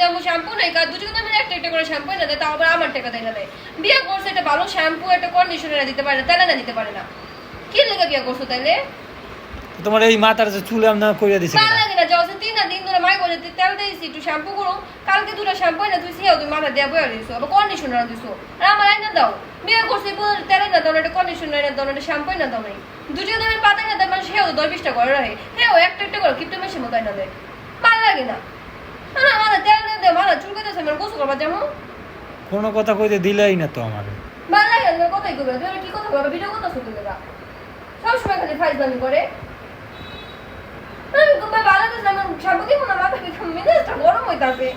যাবো শ্যাম্পু নাই কার দুজন আমি একটা একটা করে শ্যাম্পু এনে দেয় তাও আবার আমার টাকা দেয় না দেয় বিয়ে করছে একটা ভালো শ্যাম্পু একটা কন্ডিশনার দিতে পারে না তাহলে না দিতে পারে না কি লেগে বিয়ে করছো তাইলে তোমার এই মাথার যে চুল আমরা কইরা দিছি ভালো লাগে না যখন 3 দিন ধরে মাই বলে তেল দিয়েছি একটু শ্যাম্পু করো কালকে দুটো শ্যাম্পু এনে তুই সিও তুমি মাথা দিয়ে বয়ে দিছো আবার কন্ডিশনার দিছো আর আমার আইনা দাও বিয়ে করছি তেল না দাও একটা কন্ডিশনার না দাও একটা শ্যাম্পু না দাও নাই দুজন আমি পাতা না দেয় মানে সেও 10-20টা করে রাখে হ্যাঁ ও একটা একটা করে কিপটা মেশিন মতো আইনা দেয় ভালো লাগে না না মাথা তেল না দেয় মাথা চুল কেটেছে আমার গোসল করবা যেমন কোনো কথা কইতে দিলেই না তো আমারে ভালো লাগে না কথাই কইবে তুমি কি কথা বলবে ভিডিও কথা শুনতে দেবা সবসময় খালি ফাইজলামি করে আমি খুব ভালো লাগছে আমার শ্যাম্পু দিব না মাথা কি মেজাজটা গরম হইতাছে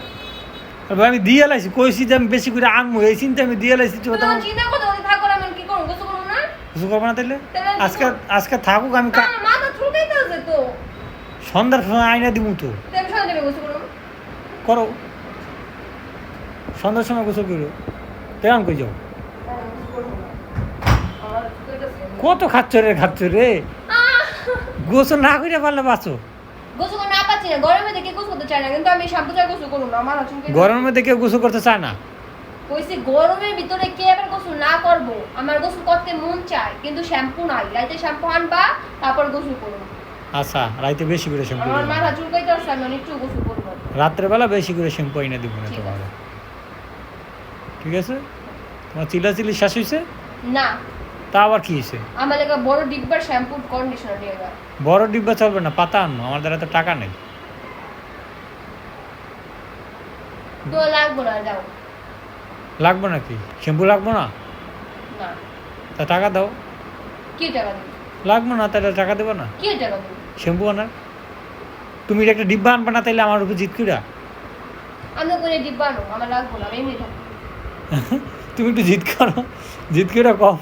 আর ভাই আমি দিয়ে লাইছি কইছি যে আমি বেশি করে আনমু এই চিন্তা আমি দিয়ে লাইছি তো তোমার চিন্তা কথা বলে থাকো আমি কি করব গোসল করব না কিছু করবো না তাইলে আজকে থাকুক আমি আমার মাথা চুলকাইতেছে তো সন্ধ্যার সময় আয়না দিমু তো তুমি সঙ্গে যাবে গোসল করব করো সন্ধ্যার সময় গোসল করো কেমন কই যাও কত খাচ্ছ রে গোসল না করে পারলে বাঁচো গোসল করতে না পাচ্ছি না গরমে দেখে গোসল করতে চাই না কিন্তু আমি শ্যাম্পু ছাড়া গোসল করব না আমার চুলকাই গরমের মধ্যে কেউ গোসল করতে চায় না কইছি গরমের ভিতরে কে আবার গোসল না করব আমার গোসল করতে মন চায় কিন্তু শ্যাম্পু নাই রাতে শ্যাম্পু আনবা তারপর গোসল করব আচ্ছা রাইতে বেশি করে শ্যাম্পু আমার মাথা চুলকাইতেছে আমি একটু গোসল করব রাত্রে বেলা বেশি করে শ্যাম্পু এনে দিব না তোমার ঠিক আছে তোমার চিল্লাচিল্লি শেষ হয়েছে না তা আবার কি হয়েছে আমার লাগা বড় ডিব্বার শ্যাম্পু কন্ডিশনার নিয়ে গা বড় ডিব্বা চলবে না পাতা আনো আমার দ্বারা তো টাকা নেই তো লাগবো না যাও লাগবে নাকি শ্যাম্পু লাগবো না না তা টাকা দাও কি টাকা দিবি লাগবো না তাহলে টাকা দেবো না কি টাকা দিবি শ্যাম্পু আনার তুমি একটা ডিব্বা আনবা না তাইলে আমার উপর জিত কিরা আমি করে ডিব্বা আনো আমার লাগবো না আমি এমনি থাকবো তুমি একটু জিত করো জিত কিরা কম